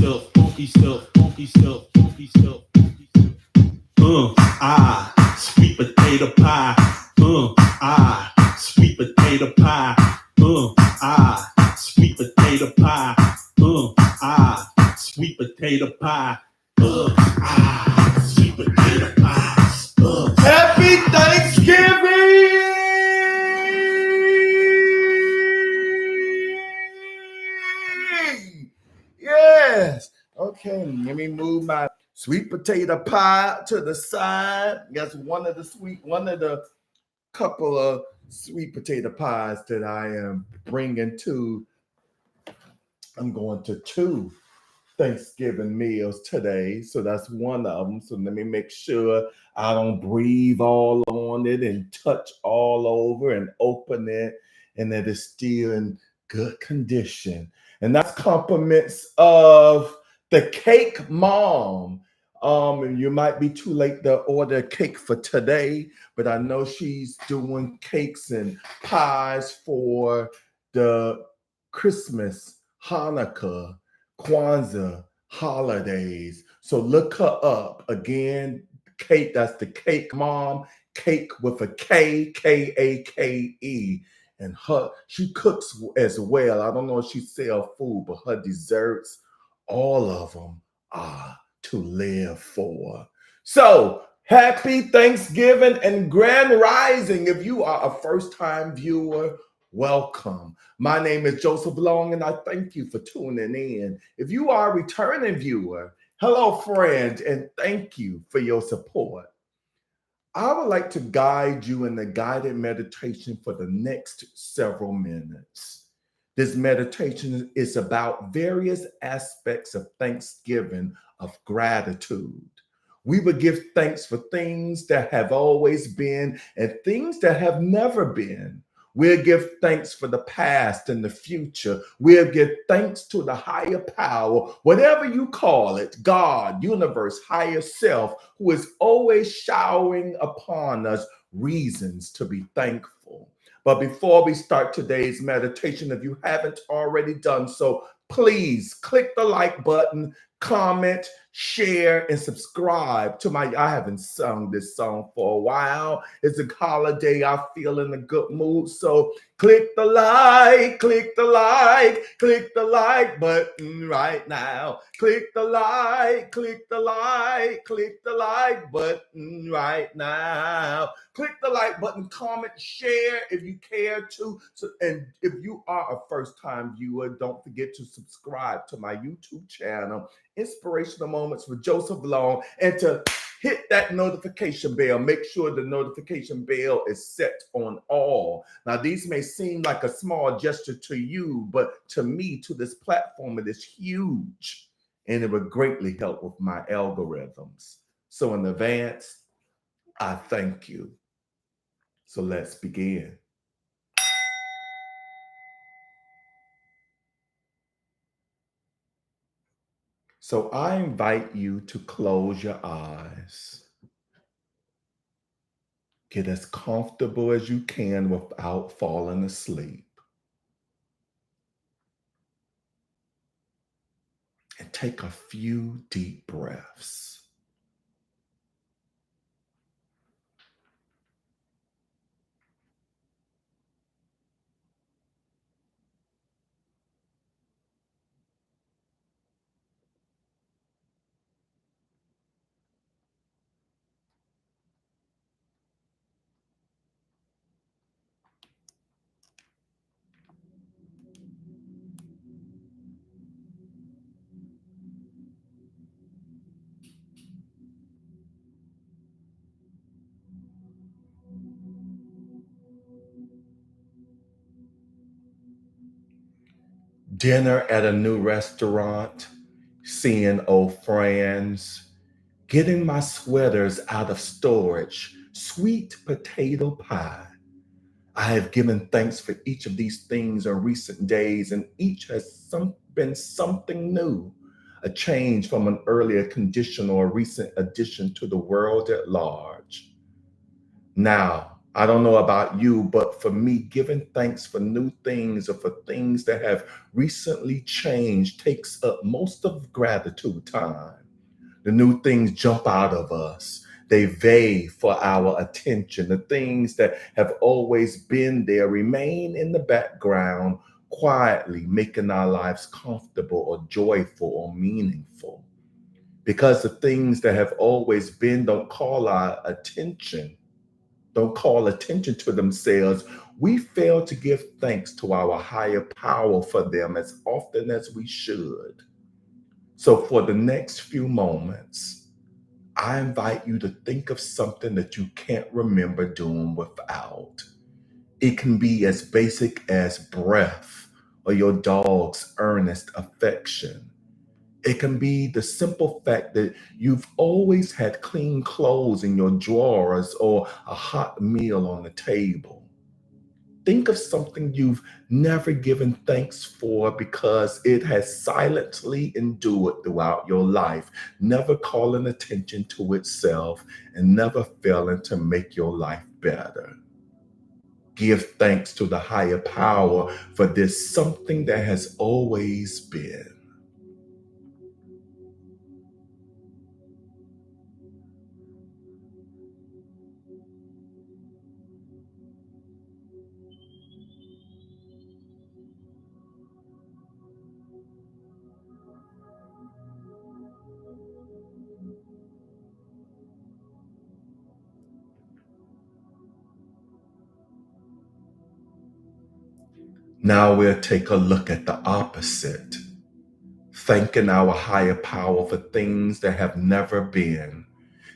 stuff, funky stuff, funky stuff, funky stuff, funky stuff. Sweet potato pie. Sweet potato pie. Sweet potato pie. Sweet potato pie. Sweet potato pie. Happy Thanksgiving! Yes. Okay, let me move my sweet potato pie to the side. That's one of the couple of sweet potato pies that I am bringing to. I'm going to 2 Thanksgiving meals today. So that's one of them. So let me make sure I don't breathe all on it and touch all over and open it and that it's still in good condition. And that's compliments of the Cake Mom. And you might be too late to order cake for today, but I know she's doing cakes and pies for the Christmas, Hanukkah, Kwanzaa holidays. So look her up. Again, Kate, that's the Cake Mom, cake with a K, Kake. And she cooks as well. I don't know if she sells food, but her desserts, all of them are to live for. So happy Thanksgiving and grand rising. If you are a first-time viewer, welcome. My name is Joseph Long, and I thank you for tuning in. If you are a returning viewer, hello, friend, and thank you for your support. I would like to guide you in the guided meditation for the next several minutes. This meditation is about various aspects of Thanksgiving, of gratitude. We would give thanks for things that have always been and things that have never been. We'll give thanks for the past and the future. We'll give thanks to the higher power, whatever you call it, God, universe, higher self, who is always showering upon us reasons to be thankful. But before we start today's meditation, if you haven't already done so, please click the like button, comment, share, and subscribe to my. I haven't sung this song for a while. It's a holiday. I feel in a good mood. So click the like, click the like, click the like button right now. Click the like, click the like, click the like button right now. Click the like button, comment, share if you care to. And if you are a first-time viewer, don't forget to subscribe to my YouTube channel, Inspirational Moments with Joseph Long, and to hit that notification bell. Make sure the notification bell is set on all. Now, these may seem like a small gesture to you, but to me, to this platform, it is huge, and it would greatly help with my algorithms. So in advance, I thank you. So let's begin. So I invite you to close your eyes. Get as comfortable as you can without falling asleep. And take a few deep breaths. Dinner at a new restaurant, seeing old friends, getting my sweaters out of storage, sweet potato pie. I have given thanks for each of these things in recent days, and each has been something new, a change from an earlier condition or a recent addition to the world at large. Now, I don't know about you, but for me, giving thanks for new things or for things that have recently changed takes up most of gratitude time. The new things jump out of us. They vie for our attention. The things that have always been there remain in the background, quietly making our lives comfortable or joyful or meaningful. Because the things that have always been don't call attention to themselves, we fail to give thanks to our higher power for them as often as we should. So, for the next few moments, I invite you to think of something that you can't remember doing without. It can be as basic as breath or your dog's earnest affection. It can be the simple fact that you've always had clean clothes in your drawers or a hot meal on the table. Think of something you've never given thanks for because it has silently endured throughout your life, never calling attention to itself and never failing to make your life better. Give thanks to the higher power for this something that has always been. Now we'll take a look at the opposite, thanking our higher power for things that have never been.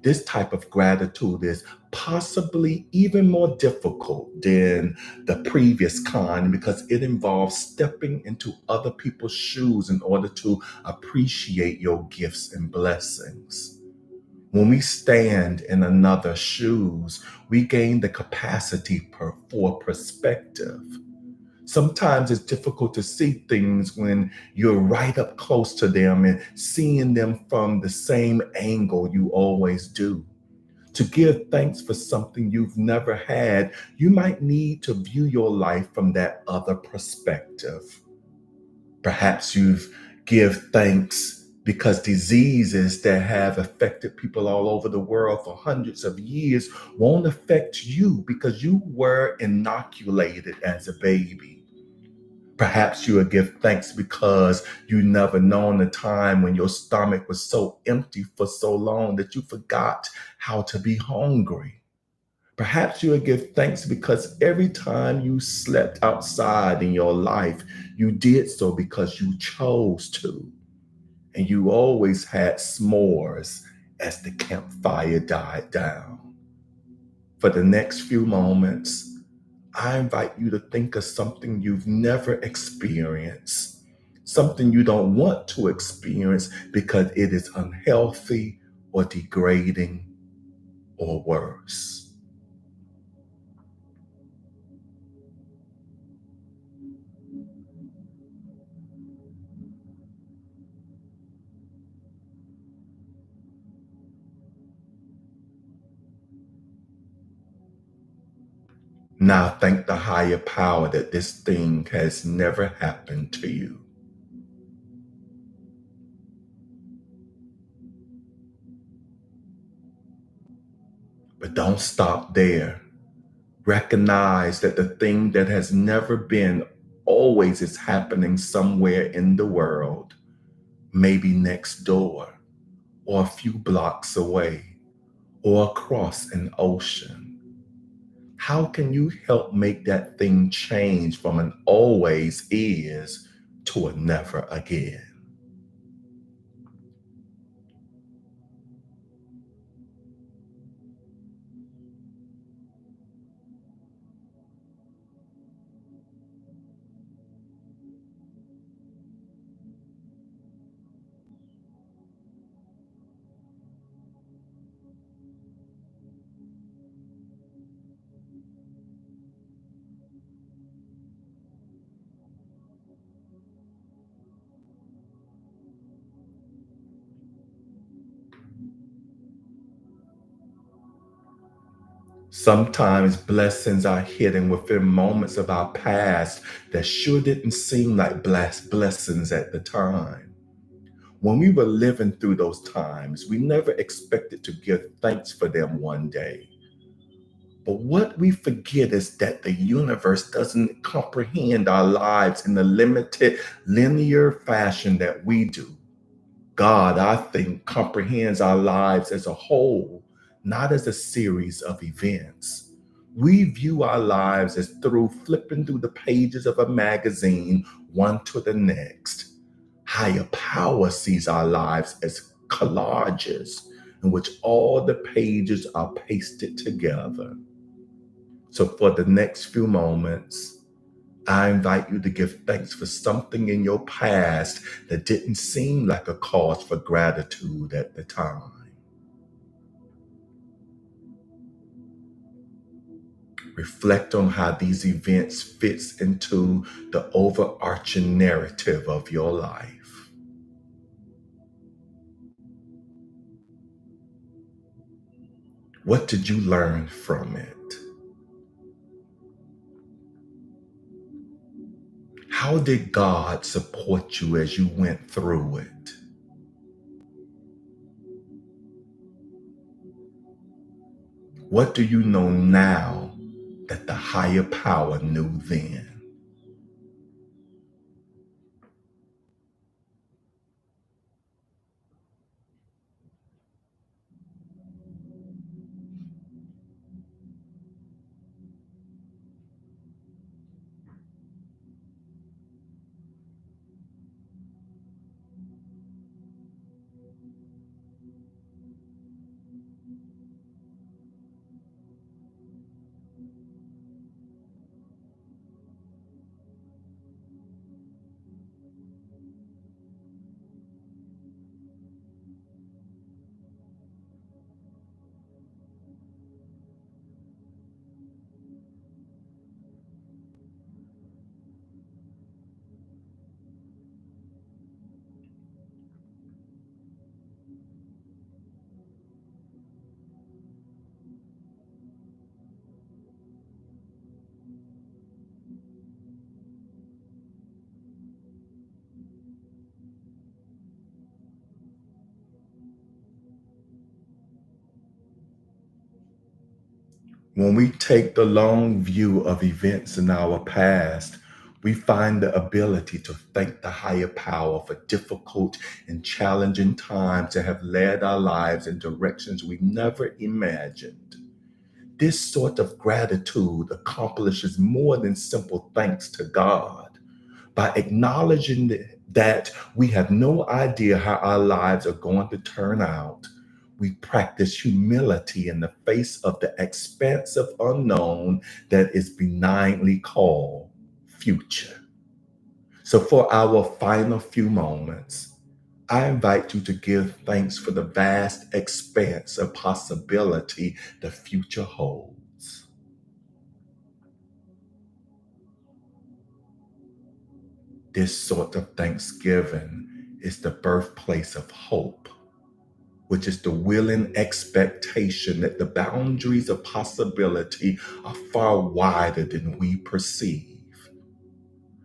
This type of gratitude is possibly even more difficult than the previous kind because it involves stepping into other people's shoes in order to appreciate your gifts and blessings. When we stand in another's shoes, we gain the capacity for perspective. Sometimes it's difficult to see things when you're right up close to them and seeing them from the same angle you always do. To give thanks for something you've never had, you might need to view your life from that other perspective. Perhaps you've give thanks because diseases that have affected people all over the world for hundreds of years won't affect you because you were inoculated as a baby. Perhaps you will give thanks because you never known a time when your stomach was so empty for so long that you forgot how to be hungry. Perhaps you will give thanks because every time you slept outside in your life, you did so because you chose to. And you always had s'mores as the campfire died down. For the next few moments, I invite you to think of something you've never experienced, something you don't want to experience because it is unhealthy or degrading or worse. Now thank the higher power that this thing has never happened to you. But don't stop there. Recognize that the thing that has never been always is happening somewhere in the world, maybe next door, or a few blocks away, or across an ocean. How can you help make that thing change from an always is to a never again? Sometimes blessings are hidden within moments of our past that sure didn't seem like blessings at the time. When we were living through those times, we never expected to give thanks for them one day. But what we forget is that the universe doesn't comprehend our lives in the limited, linear fashion that we do. God, I think, comprehends our lives as a whole, not as a series of events. We view our lives as through flipping through the pages of a magazine, one to the next. Higher power sees our lives as collages in which all the pages are pasted together. So, for the next few moments, I invite you to give thanks for something in your past that didn't seem like a cause for gratitude at the time. Reflect on how these events fits into the overarching narrative of your life. What did you learn from it? How did God support you as you went through it? What do you know now that the higher power knew then? When we take the long view of events in our past, we find the ability to thank the higher power for difficult and challenging times that have led our lives in directions we never imagined. This sort of gratitude accomplishes more than simple thanks to God. By acknowledging that we have no idea how our lives are going to turn out, we practice humility in the face of the expansive unknown that is benignly called future. So, for our final few moments, I invite you to give thanks for the vast expanse of possibility the future holds. This sort of thanksgiving is the birthplace of hope, which is the willing expectation that the boundaries of possibility are far wider than we perceive.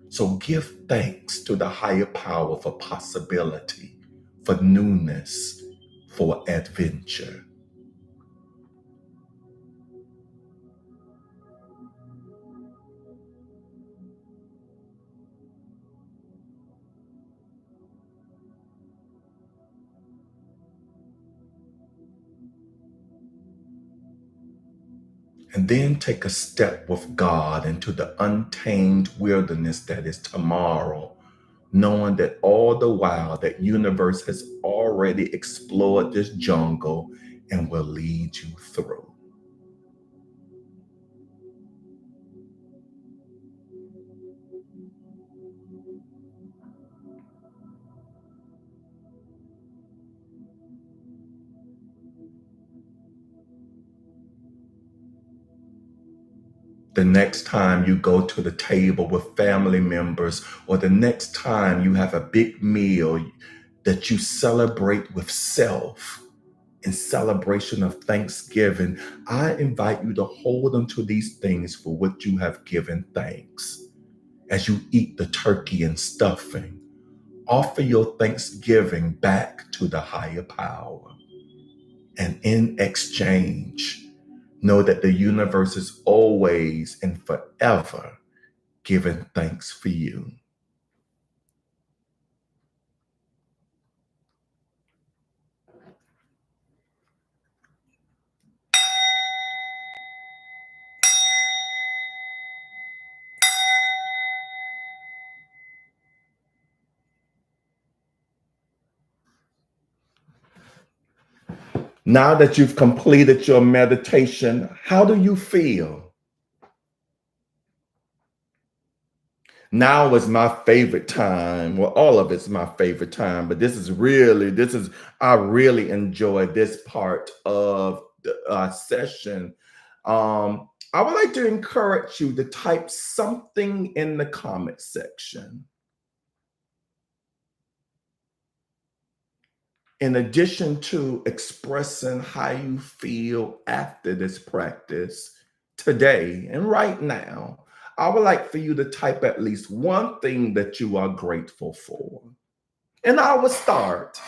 So give thanks to the higher power for possibility, for newness, for adventure. And then take a step with God into the untamed wilderness that is tomorrow, knowing that all the while that universe has already explored this jungle and will lead you through. The next time you go to the table with family members, or the next time you have a big meal that you celebrate with self, in celebration of Thanksgiving, I invite you to hold on to these things for what you have given thanks. As you eat the turkey and stuffing, offer your thanksgiving back to the higher power. And in exchange, know that the universe is always and forever giving thanks for you. Now that you've completed your meditation, how do you feel? Now is my favorite time. Well, all of it's my favorite time, but I really enjoy this part of the session. I would like to encourage you to type something in the comment section. In addition to expressing how you feel after this practice today and right now, I would like for you to type at least one thing that you are grateful for. And I will start.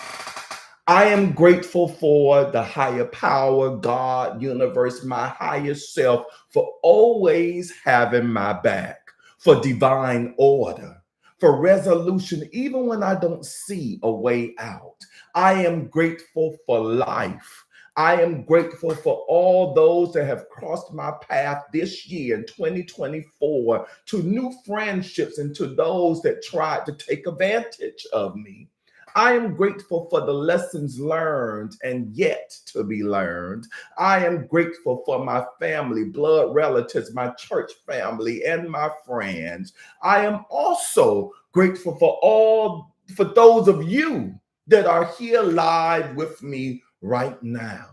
I am grateful for the higher power, God, universe, my higher self, for always having my back, for divine order, for resolution, even when I don't see a way out. I am grateful for life. I am grateful for all those that have crossed my path this year in 2024, to new friendships and to those that tried to take advantage of me. I am grateful for the lessons learned and yet to be learned. I am grateful for my family, blood relatives, my church family, and my friends. I am also grateful for those of you that are here live with me right now.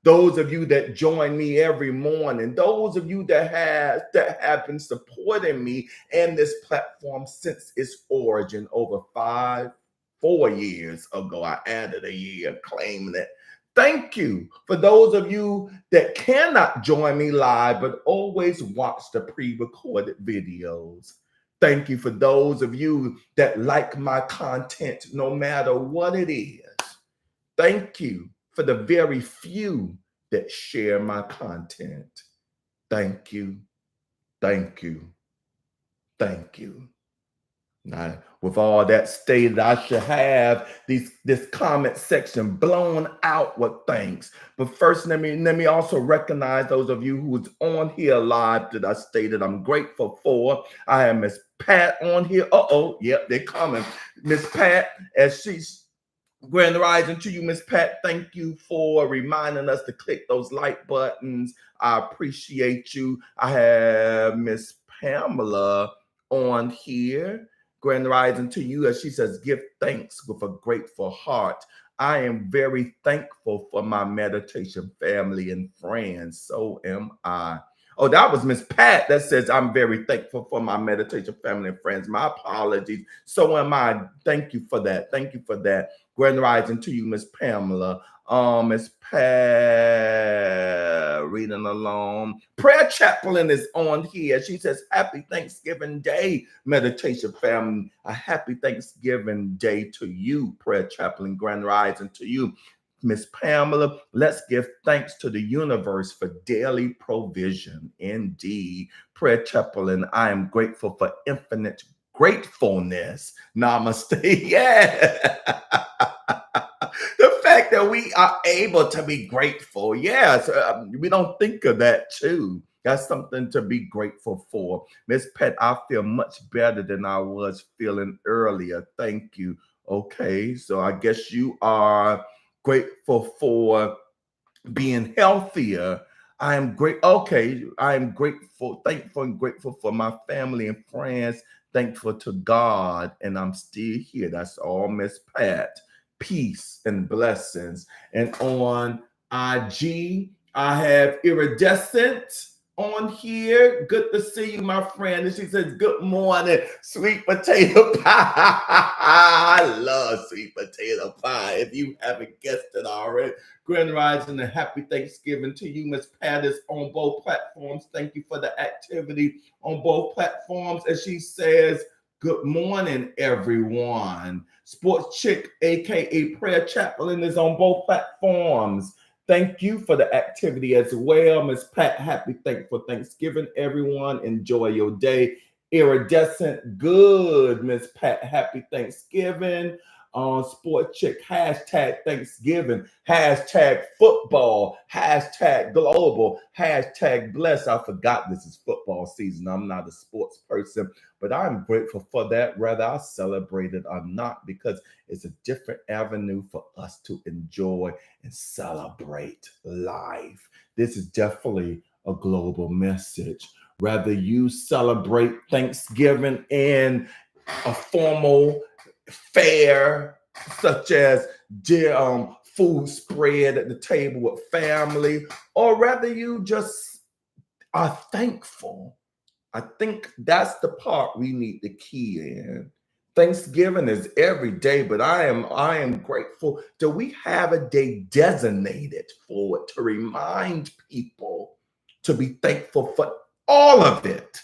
Those of you that join me every morning, those of you that have been supporting me and this platform since its origin over 4 years ago. I added a year claiming it. Thank you for those of you that cannot join me live, but always watch the pre-recorded videos. Thank you for those of you that like my content, no matter what it is. Thank you for the very few that share my content. Thank you, thank you, thank you. Now, with all that stated, I should have this comment section blown out with thanks. But first, let me also recognize those of you who was on here live that I stated I'm grateful for. I have Miss Pat on here. Yep, they're coming. Miss Pat, as she's Grand Rising to you, Miss Pat. Thank you for reminding us to click those like buttons. I appreciate you. I have Miss Pamela on here. Grand Rising to you, as she says, give thanks with a grateful heart. I am very thankful for my meditation family and friends. So am I. Oh, that was Miss Pat that says, I'm very thankful for my meditation family and friends. My apologies. So am I. Thank you for that. Thank you for that. Grand Rising to you, Miss Pamela. Miss Pat, reading along. Prayer Chaplain is on here. She says, happy Thanksgiving Day, meditation family. A happy Thanksgiving Day to you, Prayer Chaplain. Grand Rising to you, Miss Pamela. Let's give thanks to the universe for daily provision. Indeed, Prayer Chaplain, I am grateful for infinite gratefulness. Namaste. Yeah. The fact that we are able to be grateful. Yes, we don't think of that too. That's something to be grateful for. Miss Pet, I feel much better than I was feeling earlier. Thank you. Okay, so I guess you are grateful for being healthier. I am great. Okay, I am grateful, thankful, and grateful for my family and friends. Thankful to God, and I'm still here. That's all, Miss Pat. Peace and blessings. And on IG, I have Iridescent on here. Good to see you, my friend. And she says, good morning, sweet potato pie. I love sweet potato pie. If you haven't guessed it already, Grand Rising and happy Thanksgiving to you, Miss Pattis, on both platforms. Thank you for the activity on both platforms. As she says, good morning, everyone. Sports Chick, aka Prayer Chaplain, is on both platforms. Thank you for the activity as well, Miss Pat. Happy thankful Thanksgiving, everyone. Enjoy your day. Iridescent, good, Miss Pat. Happy Thanksgiving. Sport Chick, hashtag Thanksgiving, hashtag football, hashtag global, hashtag bless. I forgot this is football season. I'm not a sports person, but I'm grateful for that, whether I celebrate it or not, because it's a different avenue for us to enjoy and celebrate life. This is definitely a global message. Whether you celebrate Thanksgiving in a formal fare, such as food spread at the table with family, or whether you just are thankful. I think that's the part we need to key in. Thanksgiving is every day, but I am grateful that we have a day designated for it to remind people to be thankful for all of it.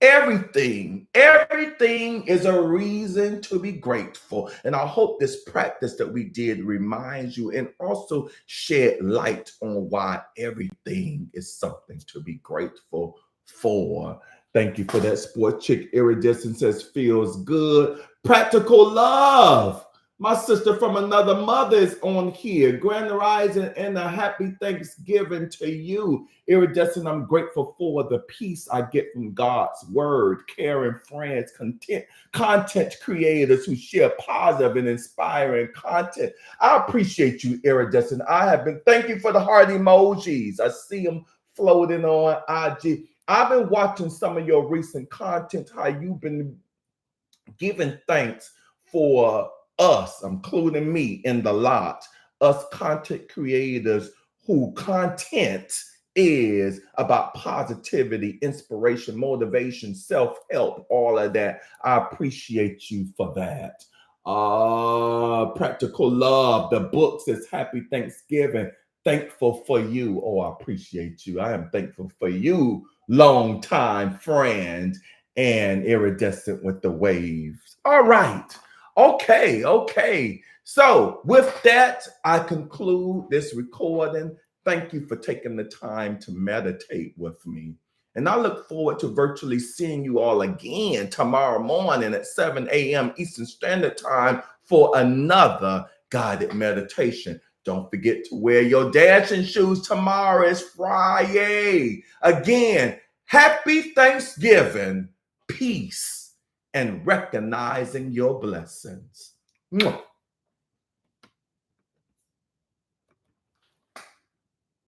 Everything is a reason to be grateful. And I hope this practice that we did reminds you and also shed light on why everything is something to be grateful for. Thank you for that, Sport Chick. Iridescent says feels good. Practical love. My sister from another mother is on here. Grand Rising and a happy Thanksgiving to you. Iridescent, I'm grateful for the peace I get from God's word, caring friends, content creators who share positive and inspiring content. I appreciate you, Iridescent. Thank you for the heart emojis. I see them floating on IG. I've been watching some of your recent content, how you've been giving thanks for us, including me in the lot, us content creators who content is about positivity, inspiration, motivation, self-help, all of that. I appreciate you for that. Practical love, the book says happy Thanksgiving. Thankful for you. Oh, I appreciate you. I am thankful for you, long time friend and iridescent with the waves. All right. Okay. So with that, I conclude this recording. Thank you for taking the time to meditate with me. And I look forward to virtually seeing you all again tomorrow morning at 7 a.m. Eastern Standard Time for another guided meditation. Don't forget to wear your dashing shoes. Tomorrow is Friday. Again, happy Thanksgiving, peace, and recognizing your blessings. Mwah.